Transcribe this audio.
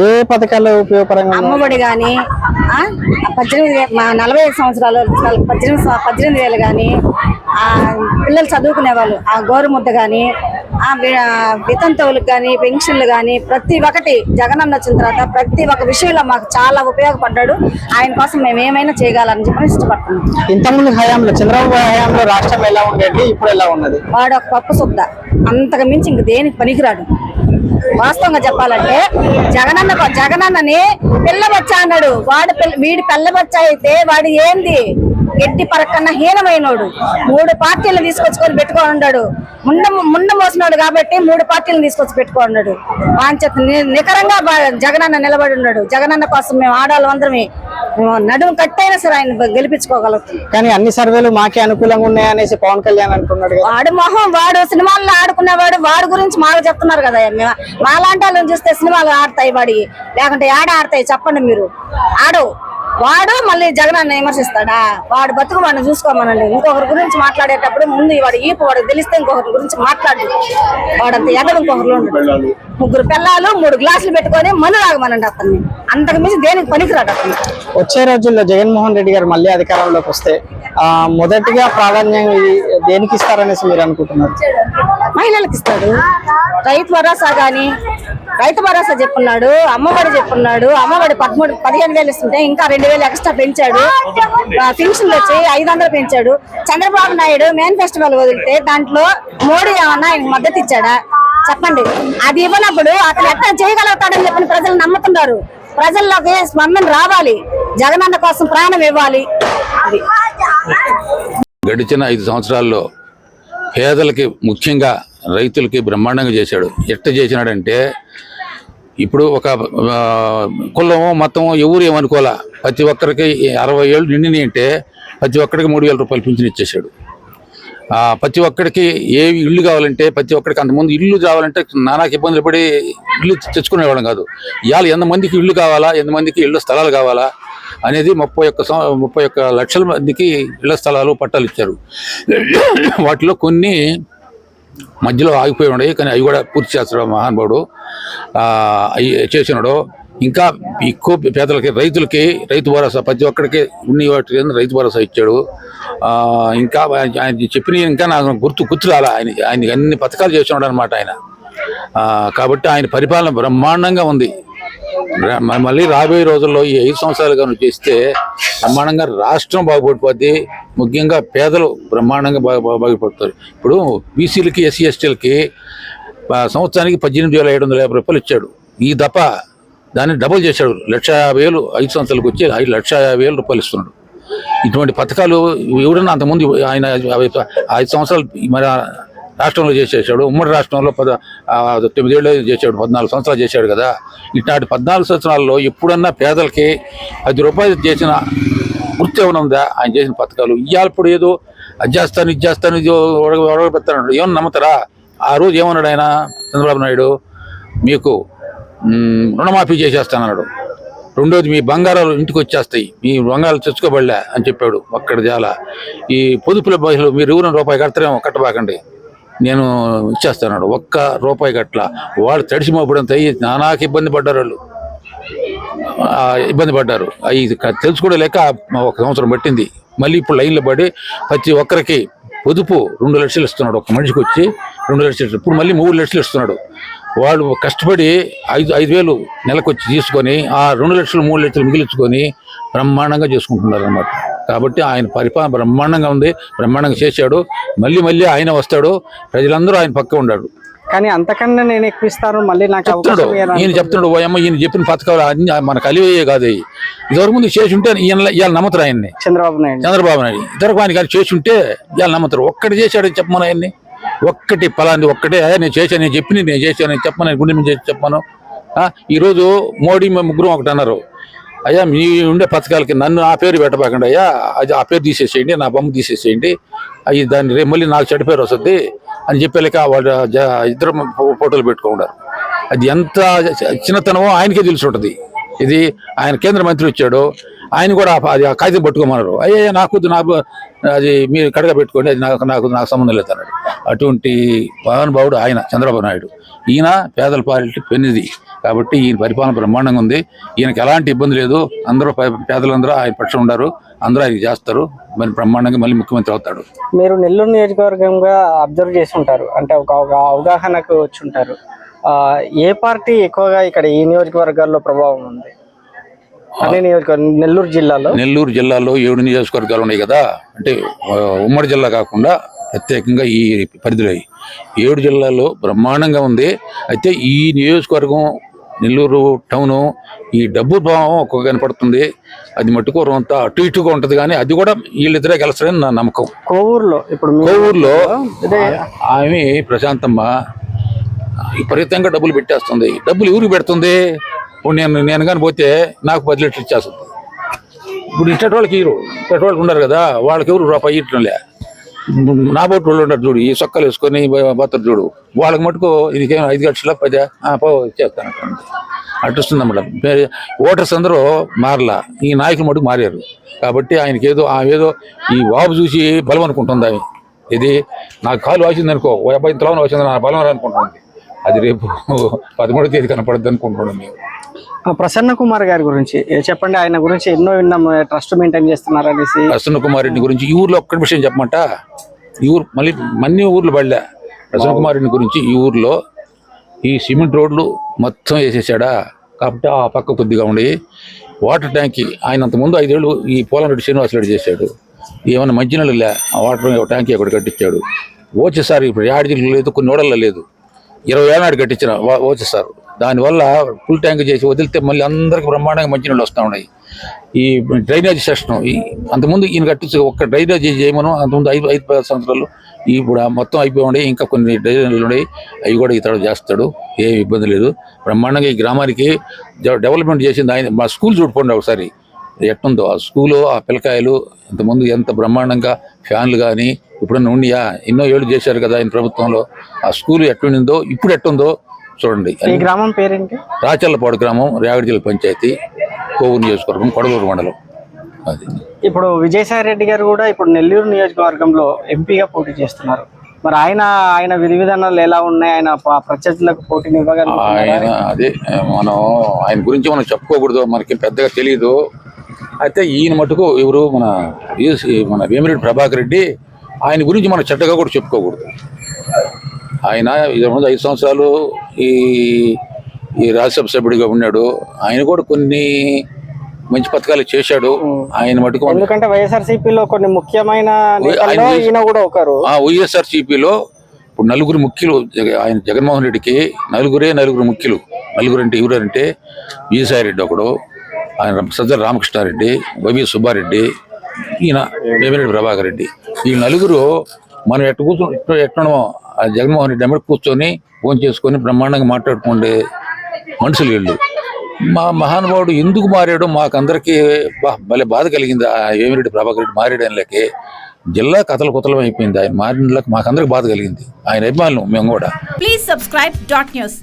ఏ పథకాలు ఉపయోగపరంగా? అమ్మఒడి కానీ 45 సంవత్సరాలు 18,000 కానీ, పిల్లలు చదువుకునే వాళ్ళు ఆ గోరుముద్ద కానీ, వితంతువులకు కానీ, పెన్షన్లు కానీ, ప్రతి ఒక్కటి జగనన్న వచ్చిన తర్వాత ప్రతి ఒక్క విషయంలో మాకు చాలా ఉపయోగపడ్డాడు. ఆయన కోసం మేము ఏమైనా చేయగలని చెప్పి ఇష్టపడుతున్నాం. ఇంతకుముందు హయాంలో చంద్రబాబు హయాంలో రాష్ట్రం ఎలా ఉండేది, ఇప్పుడు ఎలా ఉన్నది? వాడు ఒక పప్పు శుద్ధ, అంతకు మించి ఇంక దేనికి పనికిరాడు. వాస్తవంగా చెప్పాలంటే జగనన్నని పిల్లబచ్చా అన్నాడు. వీడి పిల్లబచ్చా అయితే వాడు ఏంది ఎట్టి పరకన్నా హీనమైనోడు. 3 పార్టీలను తీసుకొచ్చుకొని పెట్టుకొని ఉన్నాడు. ముండ మోసినాడు కాబట్టి 3 పార్టీలను తీసుకొచ్చి పెట్టుకున్నాడు. వాంచేత నికరంగా జగనన్న నిలబడి ఉన్నాడు. జగనన్న కోసం మేము ఆడాలి అందరమే నడుము కట్టైనా సరే ఆయన గెలిపించుకోగలుగుతాం. కానీ అన్ని సర్వేలు మాకే అనుకూలంగా ఉన్నాయనేసి పవన్ కళ్యాణ్ అంటున్నాడు. వాడు మొహం, వాడు సినిమాల్లో ఆడుకునేవాడు. వాడి గురించి మాకు చెప్తున్నారు కదా. మాలాంటి వాళ్ళని చూస్తే సినిమాలు ఆడతాయి వాడి, లేకుంటే ఆడతాయి చెప్పండి మీరు. వాడు మళ్ళీ జగనన్న విమర్శిస్తాడా? వాడు బతుకు వాడిని చూసుకోమనండి. ఇంకొకరి గురించి మాట్లాడేటప్పుడు ముందు వాడు వాడికి తెలిస్తే ఇంకొకరి గురించి మాట్లాడు. వాడంత ఎదరు ఇంకొకరు 3 పిల్లలు 3 గ్లాసులు పెట్టుకొని మళ్ళీ రాగమనండి అతన్ని. అంతకు మించి దేనికి పనికిరాడు అతను. వచ్చే రోజుల్లో జగన్మోహన్ రెడ్డి గారు మళ్ళీ అధికారంలోకి వస్తే మొదటిగా ప్రాధాన్యం దేనికి ఇస్తారనేసి మీరు అనుకుంటున్నారు? మహిళలకు ఇస్తాడు. రైతు భరోసా కానీ, రైతు భరోసా చెప్పున్నాడు, అమ్మఒడి చెప్పున్నాడు. అమ్మఒడి 15,000 ఇస్తుంటే ఇంకా 2,000 ఎక్స్ట్రా పెంచాడు. పెన్షన్లు వచ్చి 500 పెంచాడు. చంద్రబాబు నాయుడు మేనిఫెస్టివల్ వదిలితే దాంట్లో మోడీ ఏమన్నా ఆయనకు మద్దతు ఇచ్చాడా చెప్పండి? అది ఇవ్వనప్పుడు అతను ఎట్లా చేయగలుగుతాడని చెప్పిన ప్రజలు నమ్ముతున్నారు. ప్రజల్లోకి స్పందన రావాలి. జగనన్న కోసం ప్రాణం ఇవ్వాలి. గడిచిన 5 సంవత్సరాల్లో పేదలకి, ముఖ్యంగా రైతులకి బ్రహ్మాండంగా చేశాడు. ఎట్ట చేసినాడంటే, ఇప్పుడు ఒక కులం మొత్తం ఎవరు ఏమనుకోవాలా, ప్రతి ఒక్కరికి 60 ఏళ్ళు నిండిని అంటే ప్రతి ఒక్కరికి 3,000 రూపాయలు పింఛన్ ఇచ్చేసాడు. ప్రతి ఒక్కడికి ఏ ఇల్లు కావాలంటే ప్రతి ఒక్కడికి, అంతకుముందు ఇల్లు కావాలంటే నానాకి ఇబ్బందులు పడి ఇల్లు తెచ్చుకునేవాళ్ళం కాదు. ఇవాళ ఎంతమందికి ఇల్లు కావాలా, ఎంతమందికి ఇళ్ళ స్థలాలు కావాలా అనేది 31 లక్షల మందికి ఇళ్ల స్థలాలు పట్టాలు ఇచ్చారు. వాటిలో కొన్ని మధ్యలో ఆగిపోయి ఉన్నాయి, కానీ అవి కూడా పూర్తి చేస్తాడు మహానుభావుడు. అవి చేసినాడు. ఇంకా ఎక్కువ పేదలకి, రైతులకి రైతు భరోసా, ప్రతి ఒక్కడికి ఉన్ని వాటి రైతు భరోసా ఇచ్చాడు. ఇంకా ఆయన చెప్పిన ఇంకా నాకు గుర్తు రాలా. ఆయన అన్ని పథకాలు చేసినాడు అనమాట ఆయన. కాబట్టి ఆయన పరిపాలన బ్రహ్మాండంగా ఉంది. మళ్ళీ రాబోయే రోజుల్లో ఈ 5 సంవత్సరాలు కనుక చేస్తే బ్రహ్మాండంగా రాష్ట్రం బాగుపడిపోద్ది. ముఖ్యంగా పేదలు బ్రహ్మాండంగా బాగుపడతారు. ఇప్పుడు బీసీలకి, ఎస్సీ ఎస్టీలకి సంవత్సరానికి 18,750 రూపాయలు ఇచ్చాడు. ఈ దఫ దాన్ని డబుల్ చేశాడు. 1,50,000 5 సంవత్సరాలకు వచ్చి 1,50,000 రూపాయలు ఇస్తున్నాడు. ఇటువంటి పథకాలు ఎవరన్నా అంతకుముందు ఆయన 5 సంవత్సరాలు మన రాష్ట్రంలో చేసేసాడు. ఉమ్మడి రాష్ట్రంలో 9 ఏళ్ళు చేశాడు, 14 సంవత్సరాలు చేశాడు కదా. ఇట్లాంటి 14 సంవత్సరాల్లో ఎప్పుడన్నా పేదలకి 10 రూపాయలు చేసిన గుర్తు ఏమైనా ఉందా? ఆయన చేసిన పథకాలు ఇవాళ ఇప్పుడు ఏదో అది చేస్తాను, ఇది చేస్తాను, ఇది ఒడగబెడతాను, ఏమన్నా నమ్ముతారా? ఆ రోజు ఏమన్నాడు ఆయన, చంద్రబాబు నాయుడు, మీకు రుణమాఫీ చేసేస్తానన్నాడు. రెండోది, మీ బంగారాలు ఇంటికి వచ్చేస్తాయి, మీ బంగారాలు తెచ్చుకోబడలే అని చెప్పాడు. ఒక్కడ చాలా ఈ పొదుపుల బహిలో మీరు ఎవరైనా రూపాయి కడతారేమో, కట్టబాకండి, నేను ఇచ్చేస్తాడు. ₹1 గట్ల వాళ్ళు తడిసి మోపడంత నానాకి ఇబ్బంది పడ్డారు. వాళ్ళు ఇబ్బంది పడ్డారు. అవి తెలుసుకోలేక 1 సంవత్సరం పట్టింది. మళ్ళీ ఇప్పుడు లైన్లో పడి ప్రతి ఒక్కరికి పొదుపు 2 లక్షలు ఇస్తున్నాడు. ఒక మనిషికి వచ్చి 2 లక్షలు, ఇప్పుడు మళ్ళీ 3 లక్షలు ఇస్తున్నాడు. వాళ్ళు కష్టపడి 5,000 నెలకు వచ్చి తీసుకొని ఆ 2 లక్షలు 3 లక్షలు మిగిలించుకొని బ్రహ్మాండంగా చేసుకుంటున్నారు అన్నమాట. కాబట్టి ఆయన పరిపాలన బ్రహ్మాండంగా ఉంది, బ్రహ్మాండంగా చేశాడు. మళ్ళీ ఆయన వస్తాడు, ప్రజలందరూ ఆయన పక్క ఉన్నాడు. కానీ అంతకన్నా నేను ఎక్కువ ఇస్తాను మళ్ళీ నాకు ఈయన చెప్తున్నాడు. ఓ అమ్మ, ఈయన చెప్పిన పథకాలు అన్ని మనకు అలివయ్యే కాదు. ఇదివరకు ముందు చేసి ఉంటే ఇవాళ నమ్ముతారు ఆయన్ని, చంద్రబాబు నాయుడు. ఇదివరకు ఆయన కానీ చేసి ఉంటే ఇవాళ నమ్ముతారు. ఒక్కటి చేశాడని చెప్పమను ఆయన్ని, ఒక్కటి పలాంది ఒక్కటే నేను చేశాను, నేను చేశాను చెప్పమని గుండె మీద చెప్పాను. ఈరోజు మోడీ ముగ్గురు ఒకటి అన్నారు, అయ్యా మీ ఉండే పథకాలకి నన్ను ఆ పేరు పెట్టబాకండి అయ్యా, అది ఆ పేరు తీసేసేయండి, నా బొమ్మ తీసేసేయండి, అవి దాన్ని రేపు మళ్ళీ నాకు చెడ్డ పేరు వస్తుంది అని చెప్పలేక వాళ్ళు 2 ఫోటోలు పెట్టుకున్నారు. అది ఎంత చిన్నతనమో ఆయనకే తెలిసి ఉంటుంది. ఇది ఆయన కేంద్ర మంత్రి వచ్చాడు, ఆయన కూడా అది ఆ కాగితం పట్టుకోమన్నారు. అయ్యే నాకు అది మీరు కడగా పెట్టుకోండి, అది నాకు సంబంధం లేదు అన్నాడు. అటువంటి మహానుభావుడు ఆయన చంద్రబాబు నాయుడు. ఈయన పేదల పాలిటి పెన్నిది కాబట్టి ఈయన పరిపాలన బ్రహ్మాండంగా ఉంది. ఈయనకి ఎలాంటి ఇబ్బంది లేదు. అందరూ పేదలందరూ ఆయన పక్షం ఉన్నారు, అందరూ ఆయన చేస్తారు. మరి బ్రహ్మాండంగా మళ్ళీ ముఖ్యమంత్రి అవుతాడు. మీరు నెల్లూరు నియోజకవర్గంగా అబ్జర్వ్ చేసి ఉంటారు, అంటే ఒక అవగాహనకు వచ్చి ఉంటారు. ఏ పార్టీ ఎక్కువగా ఇక్కడ ఈ నియోజకవర్గాల్లో ప్రభావం ఉంది? అన్ని నియోజకవర్గం నెల్లూరు జిల్లాలో 7 నియోజకవర్గాలు ఉన్నాయి కదా. అంటే ఉమ్మడి జిల్లా కాకుండా ప్రత్యేకంగా ఈ పరిధిలో 7 జిల్లాల్లో బ్రహ్మాండంగా ఉంది. అయితే ఈ నియోజకవర్గం నెల్లూరు టౌను ఈ డబ్బు భావం ఒక్కొక్క కనపడుతుంది. అది మట్టుకు అంతా అటు ఇటుగా ఉంటుంది, కానీ అది కూడా వీళ్ళిద్దరే గెలుస్తారని నా నమ్మకం. కోవూరులో ఆమె ప్రశాంతమ్మ విపరీతంగా డబ్బులు పెట్టేస్తుంది. డబ్బులు ఎవరికి పెడుతుంది? ఇప్పుడు నేను కానీ పోతే నాకు 10 లక్షలు ఇచ్చేస్తుంది. ఇప్పుడు ఇచ్చే వాళ్ళకి వాళ్ళకి ఉన్నారు కదా, వాళ్ళకి ఎవరు రూపాయి ఇట్టంలే. నా బొట్టు వాళ్ళు ఉంటారు చూడు, ఈ సొక్కలు వేసుకొని పోతారు చూడు, వాళ్ళకి మటుకు ఇది 5 లక్షల 10 ఇచ్చేస్తాను అట్టిస్తుంది అన్నమాట. ఓటర్స్ అందరూ మారలా, ఈ నాయకులు మటుకు మారారు. కాబట్టి ఆయనకి ఏదో ఈ బాబు చూసి బలం అనుకుంటుంది. ఆమె ఇది నాకు కాలు వాసింది అనుకో, 50 తులాలు వాసింది నా బలం అనుకుంటుంది. అది రేపు 13వ తేదీ కనపడద్దు అనుకుంటున్నాం మేము. ప్రసన్న కుమార్ గారి గురించి చెప్పండి. ఆయన గురించి ఎన్నో విన్నాం, ట్రస్ట్ మెయింటైన్ చేస్తున్నారు అనేసి. ప్రసన్న కుమార్ రెడ్డి గురించి ఈ ఊర్లో ఒక్కటి విషయం చెప్పమంట. ఈ ఊరు మళ్ళీ ఊర్లు పడలే. ప్రసన్న కుమార్ రెడ్డి గురించి ఈ ఊర్లో ఈ సిమెంట్ రోడ్లు మొత్తం వేసేసాడా. కాబట్టి ఆ పక్క కొద్దిగా ఉండి వాటర్ ట్యాంకీ ఆయన అంతకుముందు 5 ఏళ్ళు ఈ పోలంరెడ్డి శ్రీనివాసరెడ్డి చేశాడు. ఏమన్నా మంచినీళ్ళు లే, ఆ వాటర్ ట్యాంకీ అక్కడ కట్టించాడు. వచ్చేసారి ఇప్పుడు 7 జిల్లాలో లేదు, కొన్ని ఓడల్లో లేదు. 20 ఏళ్ళ నాడు కట్టించిన వచ్చేసారు. దానివల్ల ఫుల్ ట్యాంక్ చేసి వదిలితే మళ్ళీ అందరికి బ్రహ్మాండంగా మంచినీళ్ళు వస్తూ ఉన్నాయి. ఈ డ్రైనేజ్ సిస్టమ్ అంతకుముందు ఈయన కట్టించి ఒక్క డ్రైనేజ్ చేయమను, అంతకుముందు 5 సంవత్సరాలు ఇప్పుడు మొత్తం అయిపోయి ఉన్నాయి. ఇంకా కొన్ని డ్రైనేజీలు ఉన్నాయి, అవి కూడా ఇతడు చేస్తాడు, ఏ ఇబ్బంది లేదు. బ్రహ్మాండంగా ఈ గ్రామానికి డెవలప్మెంట్ చేసింది ఆయన. మా స్కూల్ చూడుకోండి ఒకసారి ఎట్టుందో ఆ స్కూలు, ఆ పిల్లకాయలు ఇంతకుముందు ఎంత బ్రహ్మాండంగా ఫ్యాన్లు కానీ ఇప్పుడన్నా ఉండియా. ఎన్నో ఏళ్ళు చేశారు కదా ఆయన ప్రభుత్వంలో. ఆ స్కూల్ ఎట్టుండిందో ఇప్పుడు ఎట్టుందో చూడండి. ఈ గ్రామం పేరేంటి? రాచర్లపాడు గ్రామం, రేగడి జిల్లా పంచాయతీ, కోవూరు నియోజకవర్గం, కొడలూరు మండలం. అది ఇప్పుడు విజయసాయి రెడ్డి గారు కూడా ఇప్పుడు నెల్లూరు నియోజకవర్గంలో ఎంపీగా పోటీ చేస్తున్నారు. మరి ఆయన విధి విధానాలు ఎలా ఉన్నాయి? ఆయన ప్రత్యర్థులకు పోటీని ఇవ్వగలరు? అదే మనం ఆయన గురించి మనం చెప్పుకోకూడదు, మనకి పెద్దగా తెలియదు. అయితే ఈయన మటుకు ఎవరు మన వేమిరెడ్డి ప్రభాకర్ రెడ్డి, ఆయన గురించి మనం చెడ్డగా కూడా చెప్పుకోకూడదు. ఆయన 5 సంవత్సరాలు ఈ రాజ్యసభ సభ్యుడిగా ఉన్నాడు. ఆయన కూడా కొన్ని మంచి పథకాలు చేశాడు. ఆయన మటుకు ఎందుకంటే వైఎస్ఆర్సీపీలో కొన్ని ముఖ్యమైన ఈయన కూడా ఒకరు. వైఎస్ఆర్సీపీలో ఇప్పుడు 4 ముఖ్యులు ఆయన జగన్మోహన్ రెడ్డికి 4 ముఖ్యులు. 4 అంటే ఎవరంటే విజయసాయి రెడ్డి ఒకడు, ఆయన సజ్జల రామకృష్ణారెడ్డి, వైవి సుబ్బారెడ్డి, ఈయన వేమిరెడ్డి ప్రభాకర్ రెడ్డి. ఈ 4 మనం ఎట్టడమో ఆ జగన్మోహన్ రెడ్డి అమ్మడి కూర్చొని ఫోన్ చేసుకొని బ్రహ్మాండంగా మాట్లాడుకుండే మనుషులు వీళ్ళు. మా మహానుభావుడు ఎందుకు మారాడో మాకందరికీ భలే బాధ కలిగింది. ఆ వేమిరెడ్డి ప్రభాకర్ రెడ్డి మారాడనిలకి జిల్లా కథలం అయిపోయింది. ఆయన మారినలకు మాకందరికి బాధ కలిగింది. ఆయన అభిమానులు మేము కూడా. Please subscribe .news.